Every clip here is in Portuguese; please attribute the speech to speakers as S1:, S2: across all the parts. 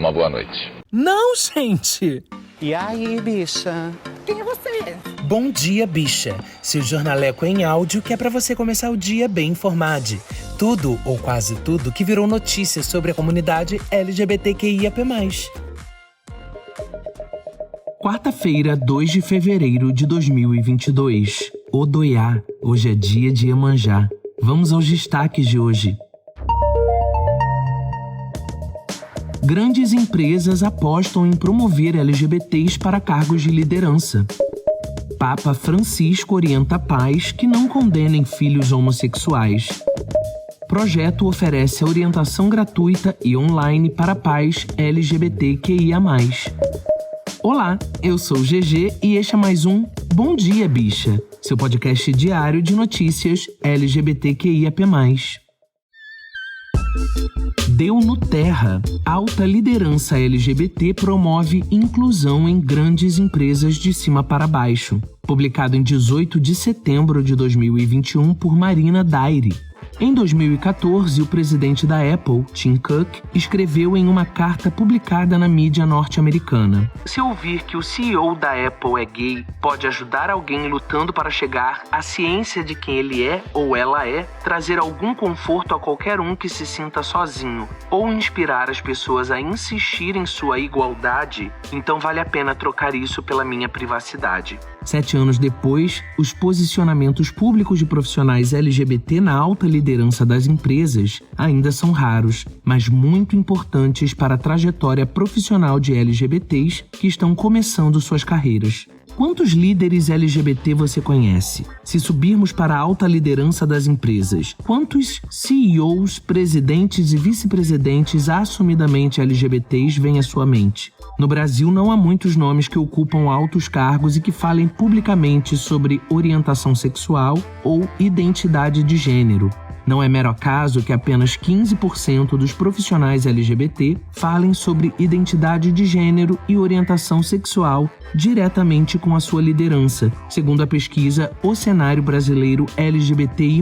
S1: uma boa noite.
S2: Não, gente!
S3: E aí, bicha?
S4: Quem é você?
S2: Bom dia, bicha. Seu jornaleco em áudio que é pra você começar o dia bem informado. Tudo, ou quase tudo, que virou notícia sobre a comunidade LGBTQIAP+. Quarta-feira, 2 de fevereiro de 2022. Odoiá, hoje é dia de Iemanjá. Vamos aos destaques de hoje. Grandes empresas apostam em promover LGBTs para cargos de liderança. Papa Francisco orienta pais que não condenem filhos homossexuais. Projeto oferece orientação gratuita e online para pais LGBTQIA+. Olá, eu sou o GG e este é mais um Bom Dia, Bicha, seu podcast diário de notícias LGBTQIAP+. Deu no Terra. Alta liderança LGBT promove inclusão em grandes empresas de cima para baixo. Publicado em 18 de setembro de 2021 por Marina Daire. Em 2014, o presidente da Apple, Tim Cook, escreveu em uma carta publicada na mídia norte-americana: "Se ouvir que o CEO da Apple é gay, pode ajudar alguém lutando para chegar à ciência de quem ele é ou ela é, trazer algum conforto a qualquer um que se sinta sozinho, ou inspirar as pessoas a insistir em sua igualdade, então vale a pena trocar isso pela minha privacidade." 7 anos depois, os posicionamentos públicos de profissionais LGBT na alta liderança das empresas ainda são raros, mas muito importantes para a trajetória profissional de LGBTs que estão começando suas carreiras. Quantos líderes LGBT você conhece? Se subirmos para a alta liderança das empresas, quantos CEOs, presidentes e vice-presidentes assumidamente LGBTs vêm à sua mente? No Brasil, não há muitos nomes que ocupam altos cargos e que falem publicamente sobre orientação sexual ou identidade de gênero. Não é mero acaso que apenas 15% dos profissionais LGBT falem sobre identidade de gênero e orientação sexual diretamente com a sua liderança, segundo a pesquisa O Cenário Brasileiro LGBTI+,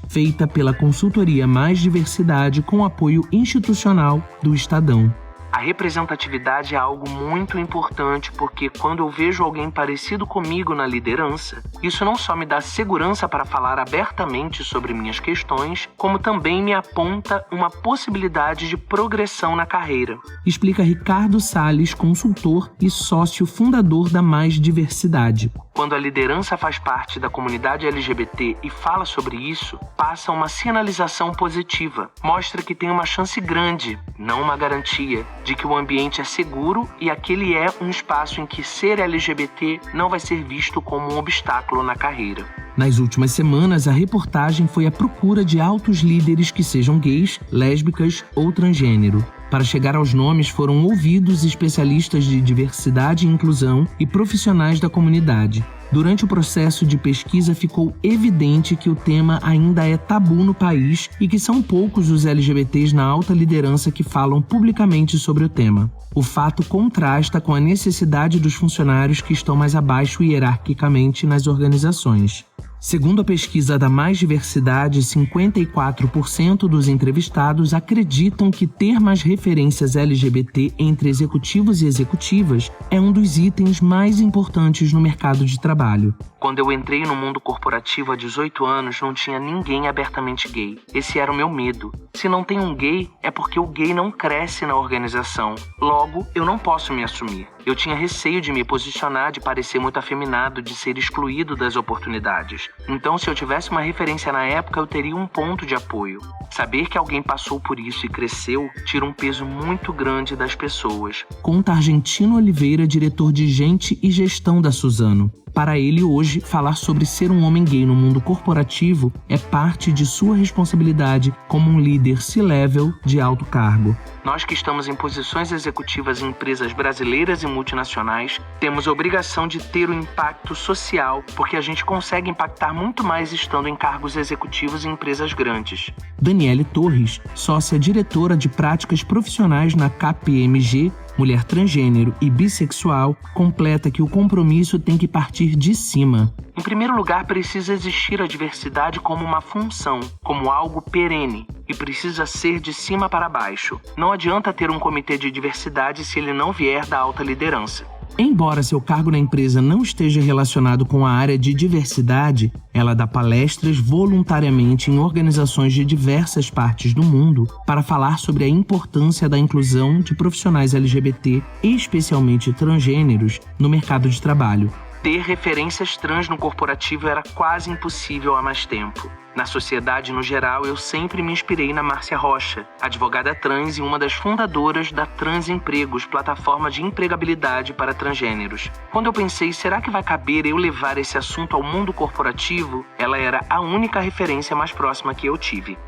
S2: feita pela consultoria Mais Diversidade com apoio institucional do Estadão. A representatividade é algo muito importante porque quando eu vejo alguém parecido comigo na liderança, isso não só me dá segurança para falar abertamente sobre minhas questões, como também me aponta uma possibilidade de progressão na carreira. Explica Ricardo Salles, consultor e sócio fundador da Mais Diversidade. Quando a liderança faz parte da comunidade LGBT e fala sobre isso, passa uma sinalização positiva. Mostra que tem uma chance grande, não uma garantia, de que o ambiente é seguro e aquele é um espaço em que ser LGBT não vai ser visto como um obstáculo na carreira. Nas últimas semanas, a reportagem foi à procura de altos líderes que sejam gays, lésbicas ou transgênero. Para chegar aos nomes foram ouvidos especialistas de diversidade e inclusão e profissionais da comunidade. Durante o processo de pesquisa ficou evidente que o tema ainda é tabu no país e que são poucos os LGBTs na alta liderança que falam publicamente sobre o tema. O fato contrasta com a necessidade dos funcionários que estão mais abaixo hierarquicamente nas organizações. Segundo a pesquisa da Mais Diversidade, 54% dos entrevistados acreditam que ter mais referências LGBT entre executivos e executivas é um dos itens mais importantes no mercado de trabalho. Quando eu entrei no mundo corporativo há 18 anos, não tinha ninguém abertamente gay. Esse era o meu medo. Se não tem um gay, é porque o gay não cresce na organização. Logo, eu não posso me assumir. Eu tinha receio de me posicionar, de parecer muito afeminado, de ser excluído das oportunidades. Então, se eu tivesse uma referência na época, eu teria um ponto de apoio. Saber que alguém passou por isso e cresceu tira um peso muito grande das pessoas. Conta Argentino Oliveira, diretor de Gente e Gestão da Suzano. Para ele, hoje, falar sobre ser um homem gay no mundo corporativo é parte de sua responsabilidade como um líder C-level de alto cargo. Nós que estamos em posições executivas em empresas brasileiras e multinacionais, temos a obrigação de ter um impacto social, porque a gente consegue impactar notar muito mais estando em cargos executivos em empresas grandes. Daniele Torres, sócia diretora de práticas profissionais na KPMG, mulher transgênero e bissexual, completa que o compromisso tem que partir de cima. Em primeiro lugar, precisa existir a diversidade como uma função, como algo perene, e precisa ser de cima para baixo. Não adianta ter um comitê de diversidade se ele não vier da alta liderança. Embora seu cargo na empresa não esteja relacionado com a área de diversidade, ela dá palestras voluntariamente em organizações de diversas partes do mundo para falar sobre a importância da inclusão de profissionais LGBT, especialmente transgêneros, no mercado de trabalho. Ter referências trans no corporativo era quase impossível há mais tempo. Na sociedade, no geral, eu sempre me inspirei na Márcia Rocha, advogada trans e uma das fundadoras da Transempregos, plataforma de empregabilidade para transgêneros. Quando eu pensei, será que vai caber eu levar esse assunto ao mundo corporativo? Ela era a única referência mais próxima que eu tive.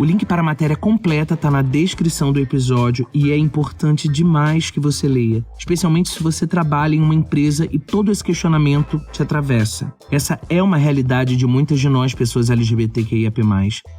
S2: O link para a matéria completa está na descrição do episódio e é importante demais que você leia, especialmente se você trabalha em uma empresa e todo esse questionamento te atravessa. Essa é uma realidade de muitas de nós, pessoas LGBTQIAP+,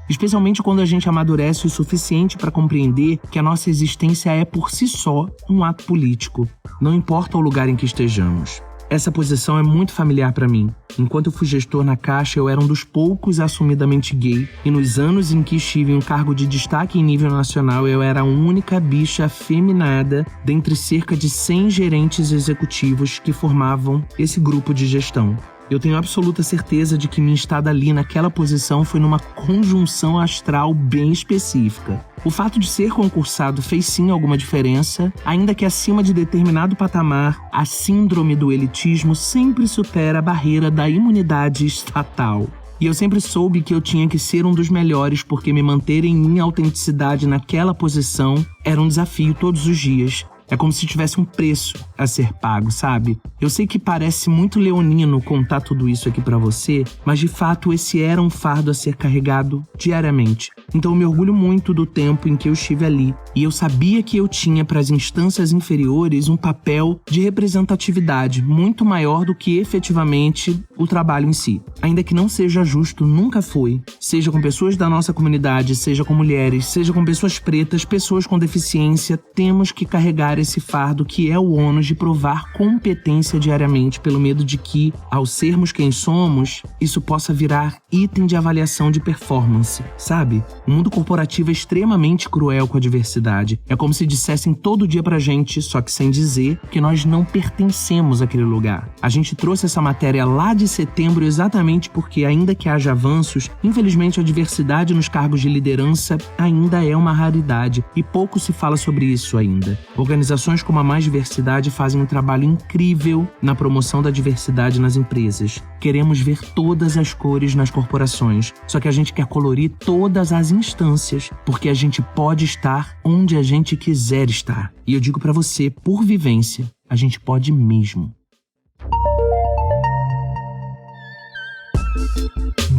S2: especialmente quando a gente amadurece o suficiente para compreender que a nossa existência é por si só um ato político, não importa o lugar em que estejamos. Essa posição é muito familiar para mim. Enquanto eu fui gestor na Caixa, eu era um dos poucos assumidamente gay. E nos anos em que estive em um cargo de destaque em nível nacional, eu era a única bicha afeminada dentre cerca de 100 gerentes executivos que formavam esse grupo de gestão. Eu tenho absoluta certeza de que minha estada ali naquela posição foi numa conjunção astral bem específica. O fato de ser concursado fez sim alguma diferença, ainda que acima de determinado patamar, a síndrome do elitismo sempre supera a barreira da imunidade estatal. E eu sempre soube que eu tinha que ser um dos melhores porque me manter em minha autenticidade naquela posição era um desafio todos os dias. É como se tivesse um preço a ser pago, sabe? Eu sei que parece muito leonino contar tudo isso aqui pra você, mas de fato esse era um fardo a ser carregado diariamente. Então eu me orgulho muito do tempo em que eu estive ali. E eu sabia que eu tinha para as instâncias inferiores um papel de representatividade muito maior do que efetivamente o trabalho em si. Ainda que não seja justo, nunca foi. Seja com pessoas da nossa comunidade, seja com mulheres, seja com pessoas pretas, pessoas com deficiência, temos que carregar esse fardo que é o ônus de provar competência diariamente pelo medo de que, ao sermos quem somos, isso possa virar item de avaliação de performance, sabe? O mundo corporativo é extremamente cruel com a diversidade. É como se dissessem todo dia pra gente, só que sem dizer, que nós não pertencemos àquele lugar. A gente trouxe essa matéria lá de setembro exatamente porque, ainda que haja avanços, infelizmente a diversidade nos cargos de liderança ainda é uma raridade e pouco se fala sobre isso ainda. Organizações como a Mais Diversidade fazem um trabalho incrível na promoção da diversidade nas empresas. Queremos ver todas as cores nas corporações, só que a gente quer colorir todas as instâncias, porque a gente pode estar onde a gente quiser estar. E eu digo pra você, por vivência, a gente pode mesmo.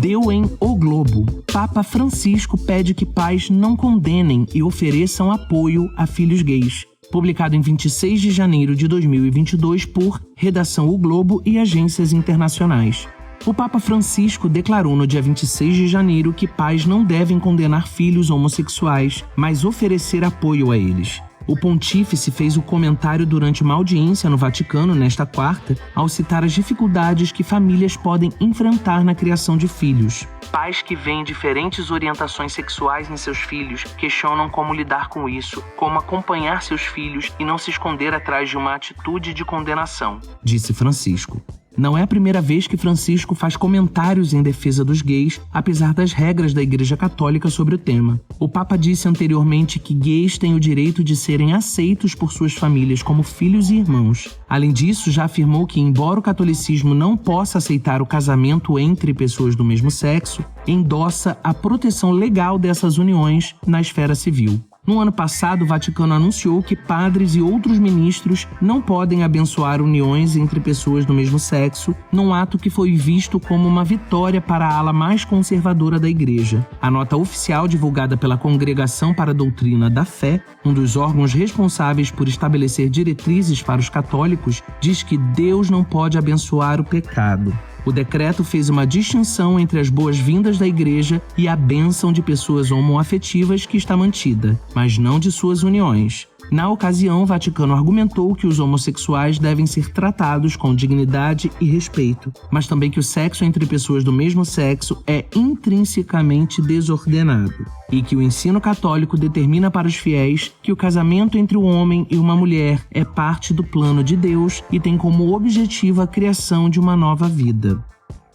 S2: Deu em O Globo. Papa Francisco pede que pais não condenem e ofereçam apoio a filhos gays. Publicado em 26 de janeiro de 2022 por Redação O Globo e agências internacionais. O Papa Francisco declarou no dia 26 de janeiro que pais não devem condenar filhos homossexuais, mas oferecer apoio a eles. O pontífice fez o comentário durante uma audiência no Vaticano nesta quarta, ao citar as dificuldades que famílias podem enfrentar na criação de filhos. Pais que veem diferentes orientações sexuais em seus filhos questionam como lidar com isso, como acompanhar seus filhos e não se esconder atrás de uma atitude de condenação, disse Francisco. Não é a primeira vez que Francisco faz comentários em defesa dos gays, apesar das regras da Igreja Católica sobre o tema. O Papa disse anteriormente que gays têm o direito de serem aceitos por suas famílias como filhos e irmãos. Além disso, já afirmou que, embora o catolicismo não possa aceitar o casamento entre pessoas do mesmo sexo, endossa a proteção legal dessas uniões na esfera civil. No ano passado, o Vaticano anunciou que padres e outros ministros não podem abençoar uniões entre pessoas do mesmo sexo, num ato que foi visto como uma vitória para a ala mais conservadora da Igreja. A nota oficial divulgada pela Congregação para a Doutrina da Fé, um dos órgãos responsáveis por estabelecer diretrizes para os católicos, diz que Deus não pode abençoar o pecado. O decreto fez uma distinção entre as boas-vindas da igreja e a bênção de pessoas homoafetivas que está mantida, mas não de suas uniões. Na ocasião, o Vaticano argumentou que os homossexuais devem ser tratados com dignidade e respeito, mas também que o sexo entre pessoas do mesmo sexo é intrinsecamente desordenado e que o ensino católico determina para os fiéis que o casamento entre um homem e uma mulher é parte do plano de Deus e tem como objetivo a criação de uma nova vida.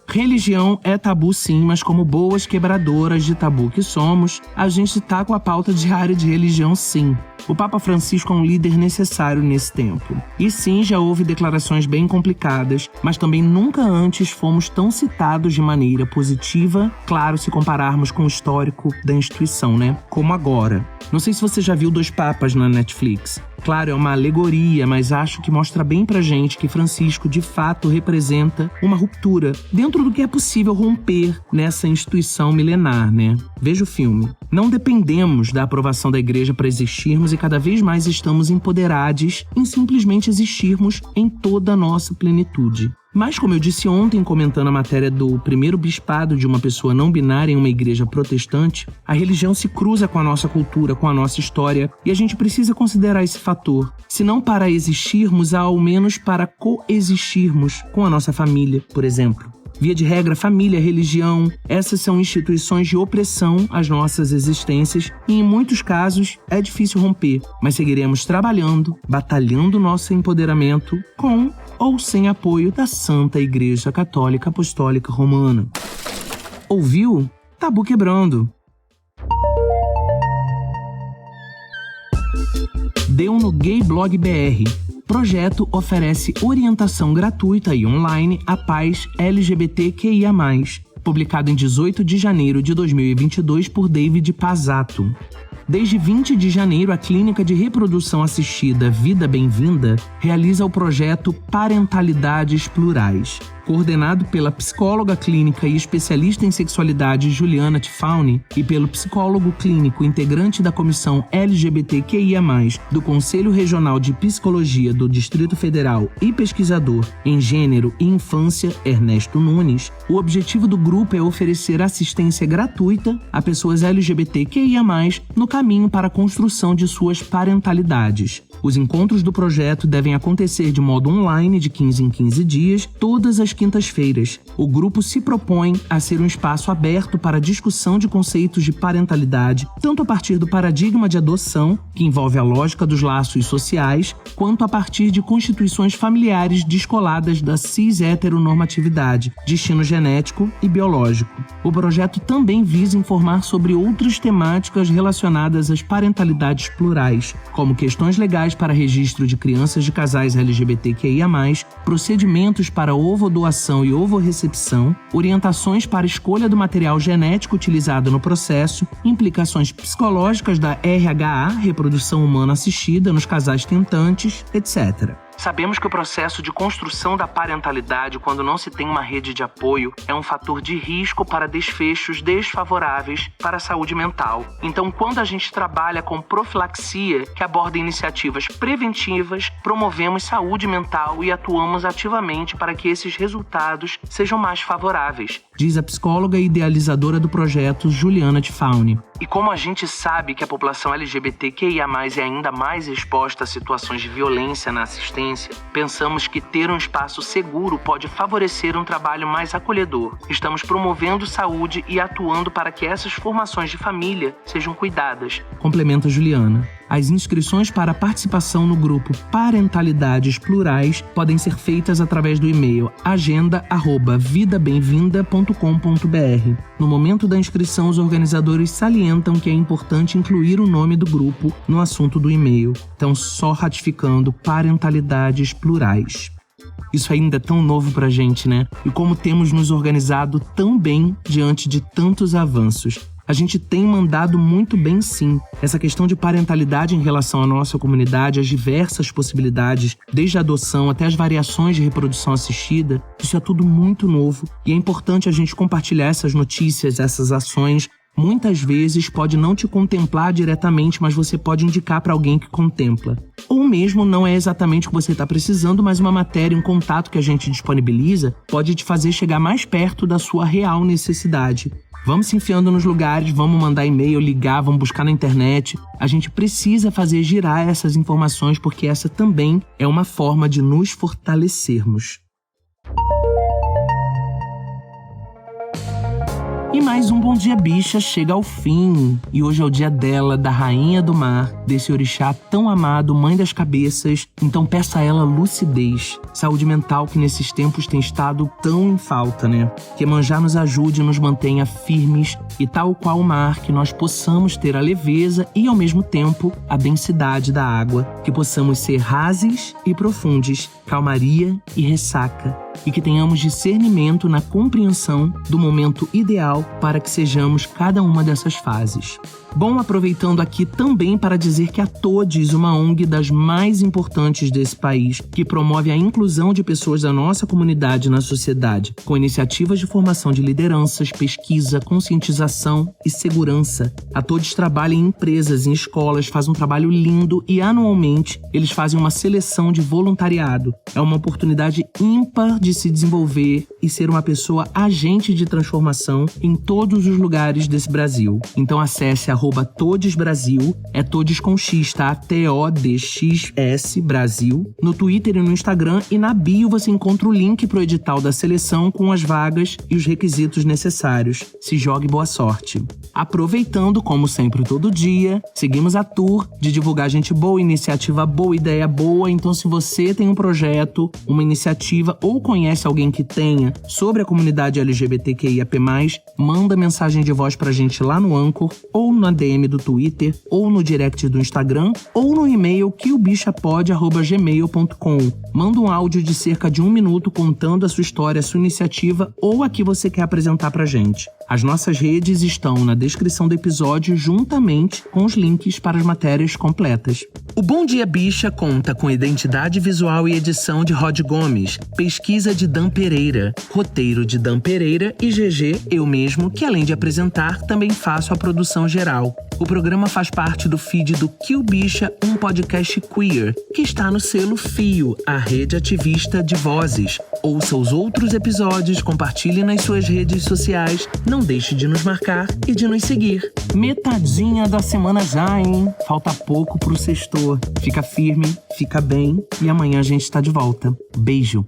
S2: Religião é tabu sim, mas como boas quebradoras de tabu que somos, a gente tá com a pauta diária de religião sim. O Papa Francisco é um líder necessário nesse tempo. E sim, já houve declarações bem complicadas, mas também nunca antes fomos tão citados de maneira positiva, claro, se compararmos com o histórico da instituição, né? Como agora. Não sei se você já viu Dois Papas na Netflix. Claro, é uma alegoria, mas acho que mostra bem pra gente que Francisco de fato representa uma ruptura dentro do que é possível romper nessa instituição milenar, né? Veja o filme. Não dependemos da aprovação da igreja para existirmos e cada vez mais estamos empoderados em simplesmente existirmos em toda a nossa plenitude. Mas, como eu disse ontem, comentando a matéria do primeiro bispado de uma pessoa não binária em uma igreja protestante, a religião se cruza com a nossa cultura, com a nossa história, e a gente precisa considerar esse fator. Se não para existirmos, ao menos para coexistirmos com a nossa família, por exemplo. Via de regra, família, religião, essas são instituições de opressão às nossas existências e, em muitos casos, é difícil romper, mas seguiremos trabalhando, batalhando nosso empoderamento com ou sem apoio da Santa Igreja Católica Apostólica Romana. Ouviu? Tabu quebrando. Deu no Gay Blog BR. Projeto oferece orientação gratuita e online a pais LGBTQIA+, publicado em 18 de janeiro de 2022 por David Pazzato. Desde 20 de janeiro, a Clínica de Reprodução Assistida Vida Bem-vinda realiza o projeto Parentalidades Plurais. Coordenado pela psicóloga clínica e especialista em sexualidade Juliana Tifauni e pelo psicólogo clínico integrante da Comissão LGBTQIA+, do Conselho Regional de Psicologia do Distrito Federal e pesquisador em gênero e infância Ernesto Nunes, o objetivo do grupo é oferecer assistência gratuita a pessoas LGBTQIA+, no caminho para a construção de suas parentalidades. Os encontros do projeto devem acontecer de modo online de 15 em 15 dias, todas as quintas-feiras. O grupo se propõe a ser um espaço aberto para discussão de conceitos de parentalidade, tanto a partir do paradigma de adoção, que envolve a lógica dos laços sociais, quanto a partir de constituições familiares descoladas da cis-heteronormatividade, destino genético e biológico. O projeto também visa informar sobre outras temáticas relacionadas às parentalidades plurais, como questões legais para registro de crianças de casais LGBTQIA+, procedimentos para ovodoação e ovorecepção, orientações para escolha do material genético utilizado no processo, implicações psicológicas da RHA, reprodução humana assistida, nos casais tentantes, etc. Sabemos que o processo de construção da parentalidade, quando não se tem uma rede de apoio, é um fator de risco para desfechos desfavoráveis para a saúde mental. Então, quando a gente trabalha com profilaxia, que aborda iniciativas preventivas, promovemos saúde mental e atuamos ativamente para que esses resultados sejam mais favoráveis, diz a psicóloga e idealizadora do projeto Juliana Tifauni. E como a gente sabe que a população LGBTQIA+, é ainda mais exposta a situações de violência na assistência, pensamos que ter um espaço seguro pode favorecer um trabalho mais acolhedor. Estamos promovendo saúde e atuando para que essas formações de família sejam cuidadas, complementa Juliana. As inscrições para a participação no grupo Parentalidades Plurais podem ser feitas através do e-mail agenda@vidabemvinda.com.br. No momento da inscrição, os organizadores salientam que é importante incluir o nome do grupo no assunto do e-mail. Então, só ratificando Parentalidades Plurais. Isso ainda é tão novo pra gente, né? E como temos nos organizado tão bem diante de tantos avanços. A gente tem mandado muito bem sim. Essa questão de parentalidade em relação à nossa comunidade, as diversas possibilidades, desde a adoção até as variações de reprodução assistida, isso é tudo muito novo e é importante a gente compartilhar essas notícias, essas ações, muitas vezes pode não te contemplar diretamente, mas você pode indicar para alguém que contempla. Ou mesmo não é exatamente o que você está precisando, mas uma matéria, um contato que a gente disponibiliza pode te fazer chegar mais perto da sua real necessidade. Vamos se enfiando nos lugares, vamos mandar e-mail, ligar, vamos buscar na internet. A gente precisa fazer girar essas informações porque essa também é uma forma de nos fortalecermos. E mais um Bom Dia Bicha chega ao fim. E hoje é o dia dela, da rainha do mar, desse orixá tão amado, mãe das cabeças. Então peça a ela lucidez, saúde mental que nesses tempos tem estado tão em falta, né? Que Iemanjá nos ajude e nos mantenha firmes e tal qual o mar, que nós possamos ter a leveza e ao mesmo tempo a densidade da água. Que possamos ser rasos e profundos, calmaria e ressaca. E que tenhamos discernimento na compreensão do momento ideal para que sejamos cada uma dessas fases. Bom, aproveitando aqui também para dizer que a Todes, uma ONG das mais importantes desse país, que promove a inclusão de pessoas da nossa comunidade na sociedade, com iniciativas de formação de lideranças, pesquisa, conscientização e segurança. A Todes trabalha em empresas, em escolas, faz um trabalho lindo e anualmente eles fazem uma seleção de voluntariado. É uma oportunidade ímpar de se desenvolver e ser uma pessoa agente de transformação em todos os lugares desse Brasil. Então acesse @todesbrasil, é Todes com X, tá? TODXS Brasil, no Twitter e no Instagram, e na bio você encontra o link pro edital da seleção com as vagas e os requisitos necessários. Se jogue, boa sorte. Aproveitando, como sempre, todo dia, seguimos a tour de divulgar gente boa, iniciativa boa, ideia boa. Então se você tem um projeto, uma iniciativa ou conhece alguém que tenha sobre a comunidade LGBTQIAP+, manda mensagem de voz pra gente lá no Anchor, ou na DM do Twitter, ou no direct do Instagram, ou no e-mail queobichapod@gmail.com. Manda um áudio de cerca de 1 minuto contando a sua história, a sua iniciativa ou a que você quer apresentar pra gente. As nossas redes estão na descrição do episódio, juntamente com os links para as matérias completas. O Bom Dia Bicha conta com identidade visual e edição de Rod Gomes, pesquisa de Dan Pereira, roteiro de Dan Pereira e GG, eu mesmo, que além de apresentar, também faço a produção geral. O programa faz parte do feed do Kill Bicha, um podcast queer, que está no selo Fio, a rede ativista de vozes. Ouça os outros episódios, compartilhe nas suas redes sociais, não deixe de nos marcar e de nos seguir. Metadinha da semana já, hein? Falta pouco pro sextor. Fica firme, fica bem e amanhã a gente tá de volta. Beijo!